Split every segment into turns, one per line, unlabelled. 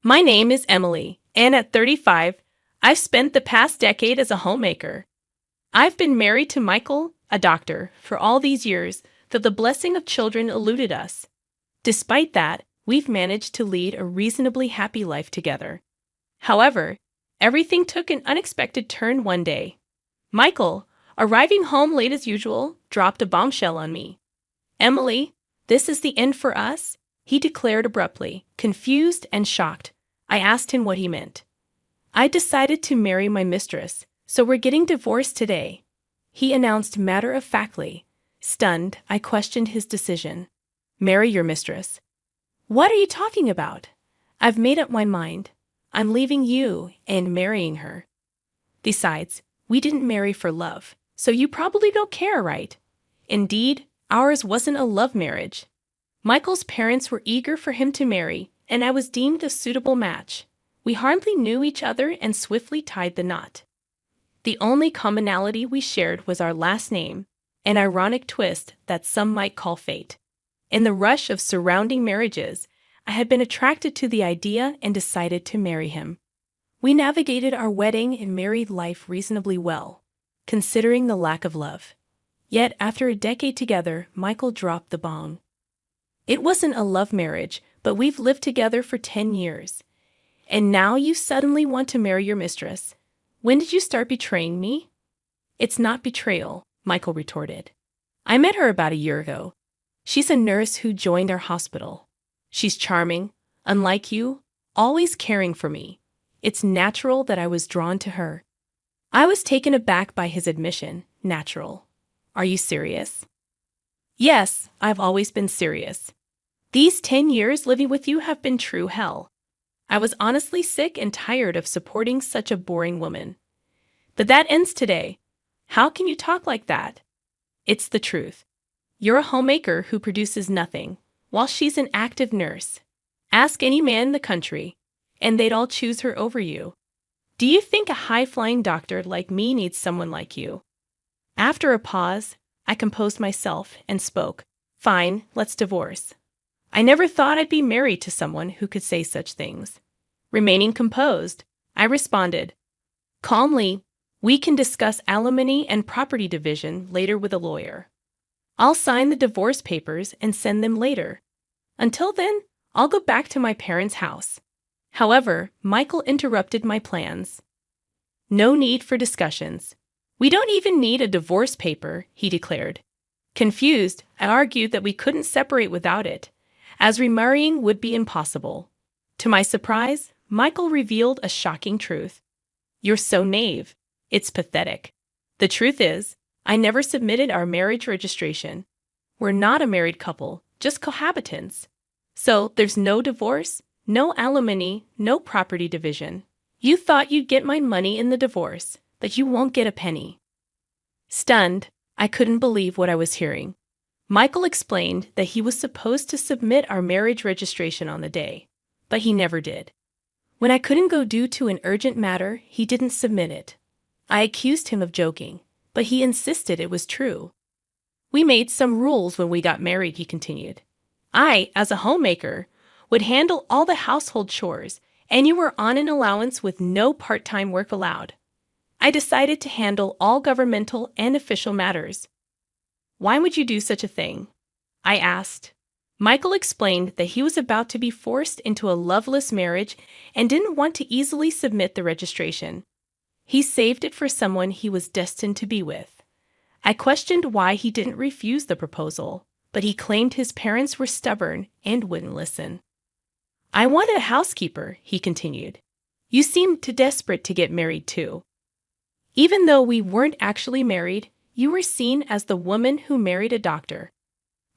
My name is Emily, and at 35, I've spent the past decade as a homemaker. I've been married to Michael, a doctor, for all these years, though the blessing of children eluded us. Despite that, we've managed to lead a reasonably happy life together. However, everything took an unexpected turn one day. Michael, arriving home late as usual, dropped a bombshell on me. "Emily, this is the end for us," he declared abruptly, confused and shocked. I asked him what he meant. "I decided to marry my mistress, so we're getting divorced today," he announced matter-of-factly. Stunned, I questioned his decision. "Marry your mistress? What are you talking about?" "I've made up my mind. I'm leaving you and marrying her. Besides, we didn't marry for love, so you probably don't care, right?" Indeed, ours wasn't a love marriage. Michael's parents were eager for him to marry, and I was deemed a suitable match. We hardly knew each other and swiftly tied the knot. The only commonality we shared was our last name, an ironic twist that some might call fate. In the rush of surrounding marriages, I had been attracted to the idea and decided to marry him. We navigated our wedding and married life reasonably well, considering the lack of love. Yet, after a decade together, Michael dropped the bomb. "It wasn't a love marriage, but we've lived together for 10 years. And now you suddenly want to marry your mistress. When did you start betraying me?" "It's not betrayal," Michael retorted. "I met her about a year ago. She's a nurse who joined our hospital. She's charming, unlike you, always caring for me. It's natural that I was drawn to her." I was taken aback by his admission. Natural. "Are you serious?" "Yes, I've always been serious. These 10 years living with you have been true hell. I was honestly sick and tired of supporting such a boring woman. But that ends today. How can you talk like that?" "It's the truth. You're a homemaker who produces nothing, while she's an active nurse. Ask any man in the country, and they'd all choose her over you. Do you think a high-flying doctor like me needs someone like you?" After a pause, I composed myself and spoke. "Fine, let's divorce." I never thought I'd be married to someone who could say such things. Remaining composed, I responded, calmly, "We can discuss alimony and property division later with a lawyer. I'll sign the divorce papers and send them later. Until then, I'll go back to my parents' house." However, Michael interrupted my plans. "No need for discussions. We don't even need a divorce paper," he declared. Confused, I argued that we couldn't separate without it, as remarrying would be impossible. To my surprise, Michael revealed a shocking truth. "You're so naive. It's pathetic. The truth is, I never submitted our marriage registration. We're not a married couple, just cohabitants. So there's no divorce, no alimony, no property division. You thought you'd get my money in the divorce, but you won't get a penny." Stunned, I couldn't believe what I was hearing. Michael explained that he was supposed to submit our marriage registration on the day, but he never did. When I couldn't go due to an urgent matter, he didn't submit it. I accused him of joking, but he insisted it was true. "We made some rules when we got married," he continued. "I, as a homemaker, would handle all the household chores, and you were on an allowance with no part-time work allowed. I decided to handle all governmental and official matters." "Why would you do such a thing?" I asked. Michael explained that he was about to be forced into a loveless marriage and didn't want to easily submit the registration. He saved it for someone he was destined to be with. I questioned why he didn't refuse the proposal, but he claimed his parents were stubborn and wouldn't listen. "I wanted a housekeeper," he continued. "You seemed too desperate to get married too. Even though we weren't actually married, you were seen as the woman who married a doctor.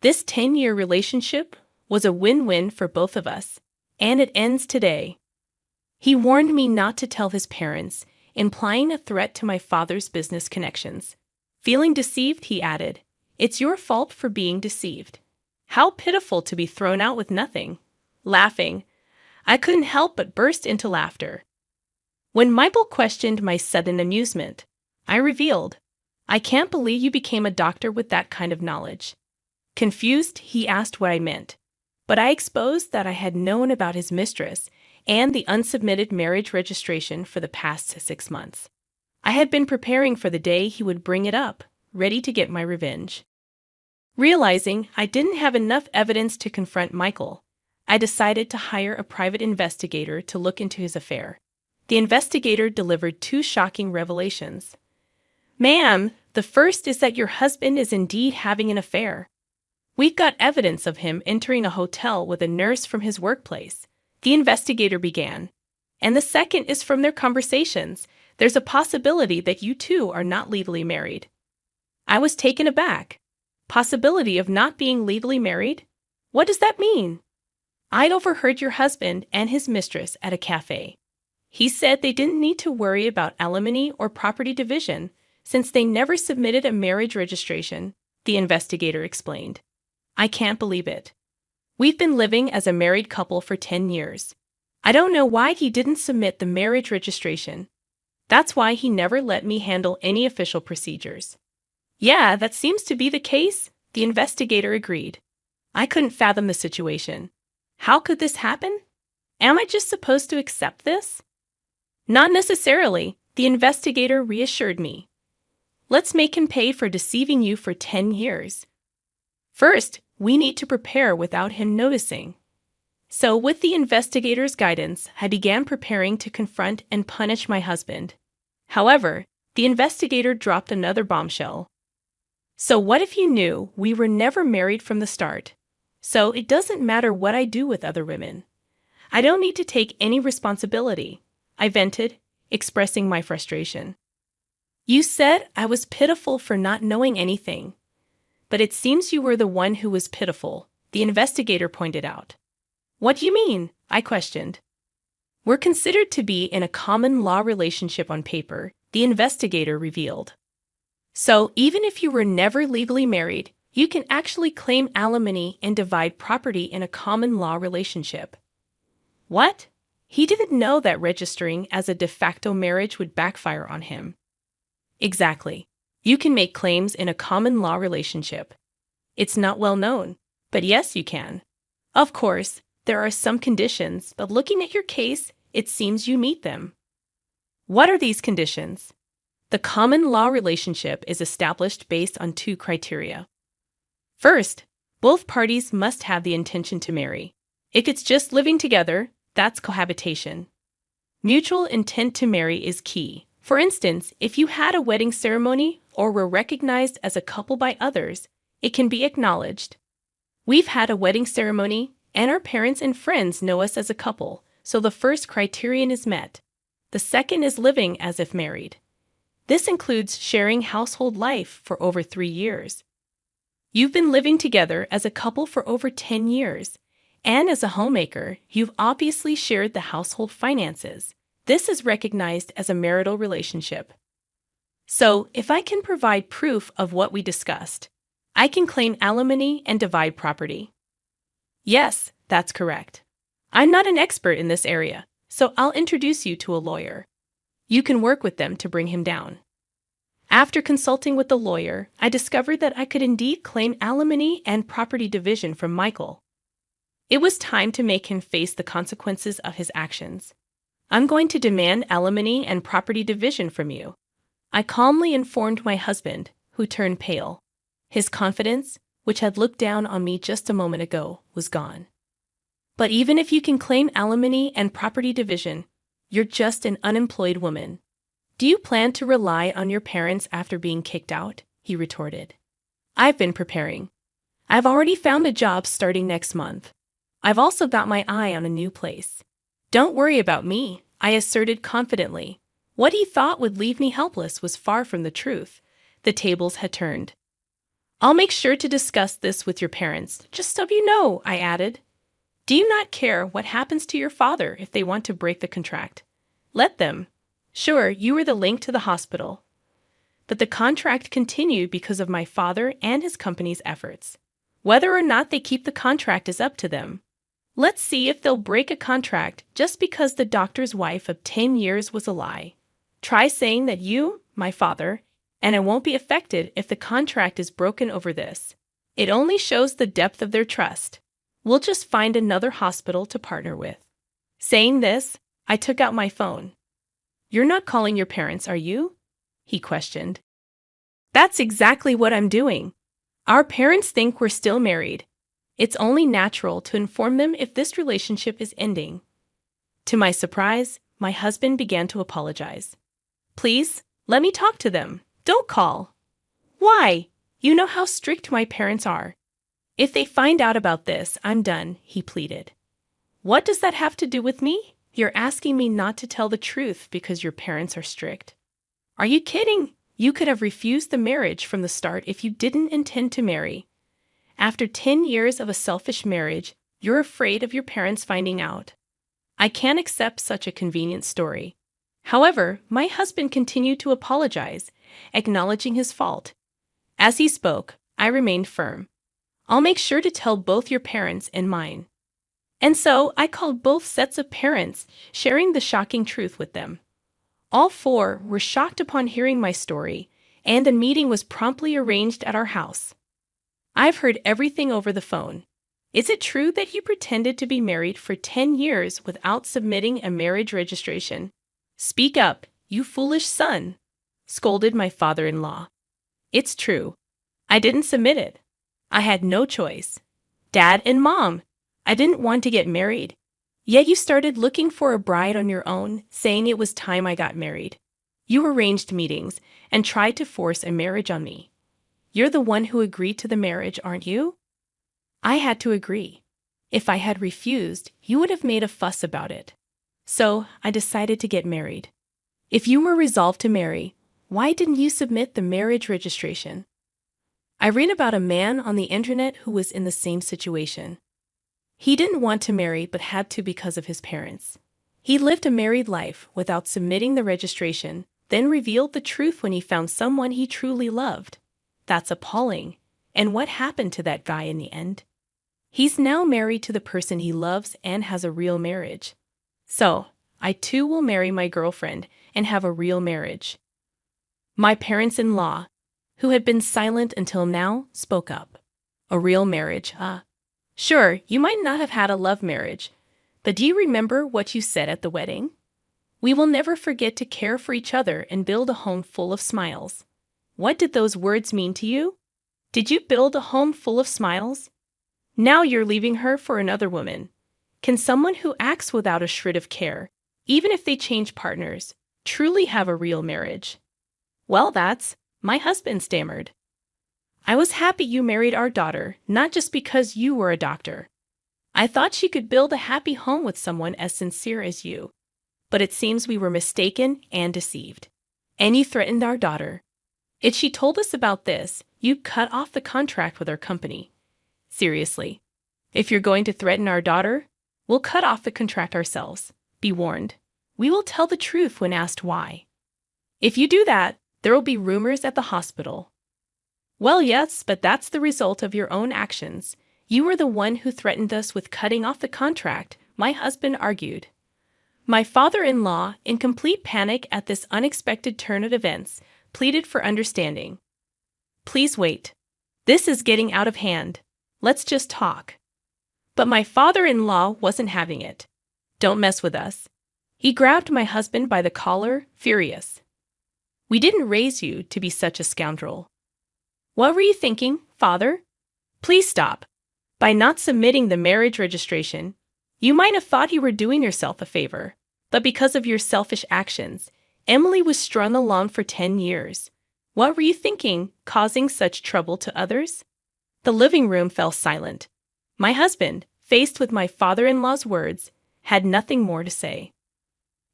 This 10-year relationship was a win-win for both of us, and it ends today." He warned me not to tell his parents, implying a threat to my father's business connections. Feeling deceived, he added, "It's your fault for being deceived. How pitiful to be thrown out with nothing." Laughing, I couldn't help but burst into laughter. When Michael questioned my sudden amusement, I revealed, "I can't believe you became a doctor with that kind of knowledge." Confused, he asked what I meant, but I exposed that I had known about his mistress and the unsubmitted marriage registration for the past 6 months. I had been preparing for the day he would bring it up, ready to get my revenge. Realizing I didn't have enough evidence to confront Michael, I decided to hire a private investigator to look into his affair. The investigator delivered 2 shocking revelations. "Ma'am, the first is that your husband is indeed having an affair. We've got evidence of him entering a hotel with a nurse from his workplace," the investigator began. "And the second is from their conversations. There's a possibility that you two are not legally married." I was taken aback. Possibility of not being legally married? What does that mean? "I'd overheard your husband and his mistress at a cafe. He said they didn't need to worry about alimony or property division since they never submitted a marriage registration," the investigator explained. I can't believe it. We've been living as a married couple for 10 years. I don't know why he didn't submit the marriage registration. That's why he never let me handle any official procedures. "Yeah, that seems to be the case," the investigator agreed. I couldn't fathom the situation. How could this happen? Am I just supposed to accept this? Not necessarily, the investigator reassured me. "Let's make him pay for deceiving you for 10 years. First, we need to prepare without him noticing." So, with the investigator's guidance, I began preparing to confront and punish my husband. However, the investigator dropped another bombshell. "So what if you knew we were never married from the start? So it doesn't matter what I do with other women. I don't need to take any responsibility," I vented, expressing my frustration. "You said I was pitiful for not knowing anything. But it seems you were the one who was pitiful," the investigator pointed out. "What do you mean?" I questioned. "We're considered to be in a common law relationship on paper," the investigator revealed. "So even if you were never legally married, you can actually claim alimony and divide property in a common law relationship." What? He didn't know that registering as a de facto marriage would backfire on him. Exactly. You can make claims in a common law relationship. It's not well known, but yes, you can. Of course, there are some conditions, but looking at your case, it seems you meet them. What are these conditions? The common law relationship is established based on 2 criteria. First, both parties must have the intention to marry. If it's just living together, that's cohabitation. Mutual intent to marry is key. For instance, if you had a wedding ceremony or were recognized as a couple by others, it can be acknowledged. We've had a wedding ceremony, and our parents and friends know us as a couple, so the first criterion is met. The second is living as if married. This includes sharing household life for over 3 years. You've been living together as a couple for over 10 years, and as a homemaker, you've obviously shared the household finances. This is recognized as a marital relationship. So, if I can provide proof of what we discussed, I can claim alimony and divide property. Yes, that's correct. I'm not an expert in this area, so I'll introduce you to a lawyer. You can work with them to bring him down. After consulting with the lawyer, I discovered that I could indeed claim alimony and property division from Michael. It was time to make him face the consequences of his actions. "I'm going to demand alimony and property division from you," I calmly informed my husband, who turned pale. His confidence, which had looked down on me just a moment ago, was gone. "But even if you can claim alimony and property division, you're just an unemployed woman. Do you plan to rely on your parents after being kicked out?" he retorted. "I've been preparing. I've already found a job starting next month. I've also got my eye on a new place. Don't worry about me," I asserted confidently. What he thought would leave me helpless was far from the truth. The tables had turned. "I'll make sure to discuss this with your parents, just so you know," I added. "Do you not care what happens to your father if they want to break the contract? Let them. Sure, you were the link to the hospital. But the contract continued because of my father and his company's efforts. Whether or not they keep the contract is up to them. Let's see if they'll break a contract just because the doctor's wife of 10 years was a lie. Try saying that you, my father, and I won't be affected if the contract is broken over this. It only shows the depth of their trust. We'll just find another hospital to partner with." Saying this, I took out my phone. "You're not calling your parents, are you?" he questioned. "That's exactly what I'm doing. Our parents think we're still married. It's only natural to inform them if this relationship is ending." To my surprise, my husband began to apologize. "Please, let me talk to them. Don't call." "Why? You know how strict my parents are. If they find out about this, I'm done," he pleaded. "What does that have to do with me? You're asking me not to tell the truth because your parents are strict. Are you kidding? You could have refused the marriage from the start if you didn't intend to marry. After 10 years of a selfish marriage, you're afraid of your parents finding out. I can't accept such a convenient story." However, my husband continued to apologize, acknowledging his fault. As he spoke, I remained firm. "I'll make sure to tell both your parents and mine." And so I called both sets of parents, sharing the shocking truth with them. All four were shocked upon hearing my story, and a meeting was promptly arranged at our house. "I've heard everything over the phone. Is it true that you pretended to be married for 10 years without submitting a marriage registration? Speak up, you foolish son," scolded my father-in-law. "It's true. I didn't submit it. I had no choice. Dad and Mom, I didn't want to get married. Yet you started looking for a bride on your own, saying it was time I got married. You arranged meetings and tried to force a marriage on me. You're the one who agreed to the marriage, aren't you?" I had to agree. If I had refused, you would have made a fuss about it. So I decided to get married. If you were resolved to marry, why didn't you submit the marriage registration? I read about a man on the internet who was in the same situation. He didn't want to marry but had to because of his parents. He lived a married life without submitting the registration, then revealed the truth when he found someone he truly loved. That's appalling. And what happened to that guy in the end? He's now married to the person he loves and has a real marriage. So, I too will marry my girlfriend and have a real marriage. My parents-in-law, who had been silent until now, spoke up. "A real marriage, huh? Sure, you might not have had a love marriage, but do you remember what you said at the wedding? We will never forget to care for each other and build a home full of smiles." What did those words mean to you? Did you build a home full of smiles? Now you're leaving her for another woman. Can someone who acts without a shred of care, even if they change partners, truly have a real marriage? "Well, my husband stammered. "I was happy you married our daughter, not just because you were a doctor. I thought she could build a happy home with someone as sincere as you. But it seems we were mistaken and deceived. And you threatened our daughter. If she told us about this, you'd cut off the contract with our company. Seriously, if you're going to threaten our daughter, we'll cut off the contract ourselves. Be warned. We will tell the truth when asked why. If you do that, there will be rumors at the hospital." "Well, yes, but that's the result of your own actions. You were the one who threatened us with cutting off the contract," my husband argued. My father-in-law, in complete panic at this unexpected turn of events, pleaded for understanding. "Please wait. This is getting out of hand. Let's just talk." But my father-in-law wasn't having it. "Don't mess with us." He grabbed my husband by the collar, furious. "We didn't raise you to be such a scoundrel." "What were you thinking, father? Please stop. By not submitting the marriage registration, you might have thought you were doing yourself a favor. But because of your selfish actions, Emily was strung along for 10 years. What were you thinking, causing such trouble to others?" The living room fell silent. My husband, faced with my father-in-law's words, had nothing more to say.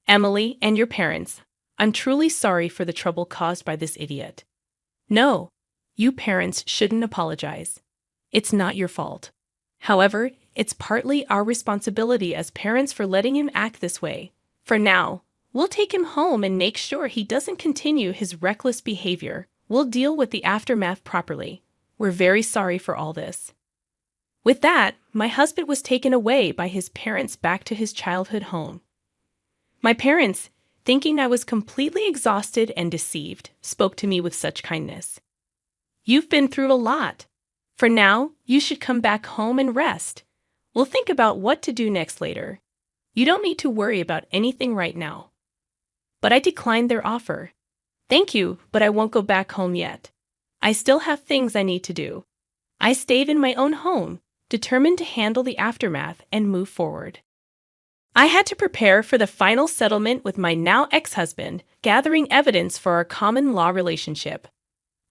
"Emily and your parents, I'm truly sorry for the trouble caused by this idiot." "No, you parents shouldn't apologize. It's not your fault. However, it's partly our responsibility as parents for letting him act this way. For now, we'll take him home and make sure he doesn't continue his reckless behavior. We'll deal with the aftermath properly. We're very sorry for all this." With that, my husband was taken away by his parents back to his childhood home. My parents, thinking I was completely exhausted and deceived, spoke to me with such kindness. "You've been through a lot. For now, you should come back home and rest. We'll think about what to do next later. You don't need to worry about anything right now. But I declined their offer. Thank you, but I won't go back home yet. I still have things I need to do. I stayed in my own home, determined to handle the aftermath and move forward. I had to prepare for the final settlement with my now ex-husband, gathering evidence for our common law relationship.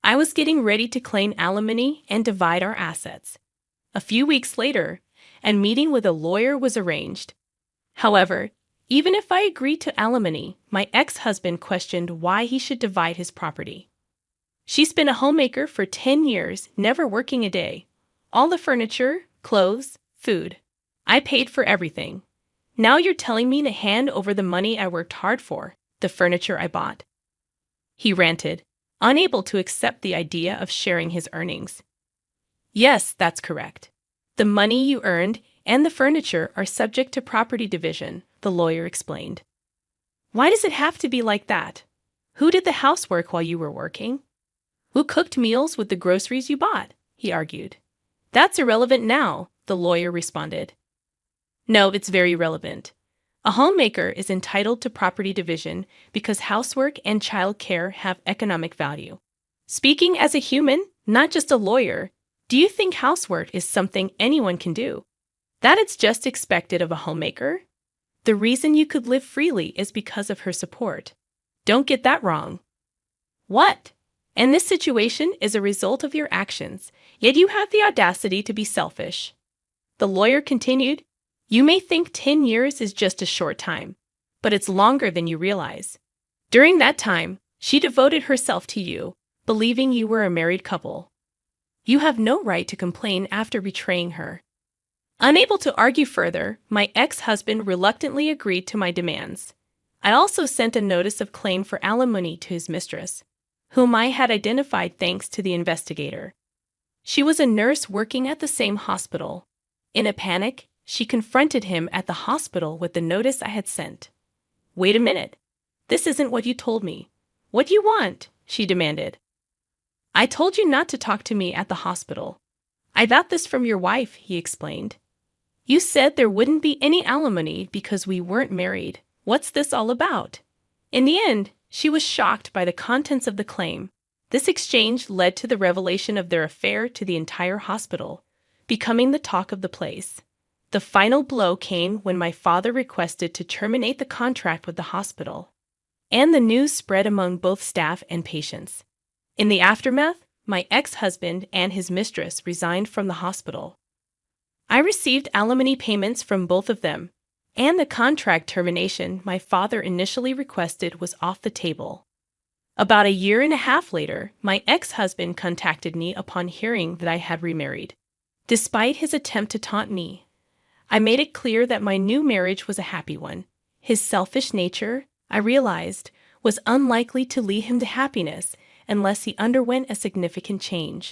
I was getting ready to claim alimony and divide our assets. A few weeks later, a meeting with a lawyer was arranged. However, even if I agreed to alimony, my ex-husband questioned why he should divide his property. She's been a homemaker for 10 years, never working a day. All the furniture, clothes, food. I paid for everything. Now you're telling me to hand over the money I worked hard for, the furniture I bought. He ranted, unable to accept the idea of sharing his earnings. Yes, that's correct. The money you earned and the furniture are subject to property division, the lawyer explained. Why does it have to be like that? Who did the housework while you were working? Who cooked meals with the groceries you bought? He argued. That's irrelevant now, the lawyer responded. No, it's very relevant. A homemaker is entitled to property division because housework and child care have economic value. Speaking as a human, not just a lawyer, do you think housework is something anyone can do? That it's just expected of a homemaker? The reason you could live freely is because of her support. Don't get that wrong. What? And this situation is a result of your actions, yet you have the audacity to be selfish. The lawyer continued, you may think 10 years is just a short time, but it's longer than you realize. During that time, she devoted herself to you, believing you were a married couple. You have no right to complain after betraying her. Unable to argue further, my ex-husband reluctantly agreed to my demands. I also sent a notice of claim for alimony to his mistress, whom I had identified thanks to the investigator. She was a nurse working at the same hospital. In a panic, she confronted him at the hospital with the notice I had sent. Wait a minute. This isn't what you told me. What do you want? She demanded. I told you not to talk to me at the hospital. I got this from your wife, he explained. You said there wouldn't be any alimony because we weren't married. What's this all about? In the end, she was shocked by the contents of the claim. This exchange led to the revelation of their affair to the entire hospital, becoming the talk of the place. The final blow came when my father requested to terminate the contract with the hospital, and the news spread among both staff and patients. In the aftermath, my ex-husband and his mistress resigned from the hospital. I received alimony payments from both of them, and the contract termination my father initially requested was off the table. About a year and a half later, my ex-husband contacted me upon hearing that I had remarried. Despite his attempt to taunt me, I made it clear that my new marriage was a happy one. His selfish nature, I realized, was unlikely to lead him to happiness unless he underwent a significant change.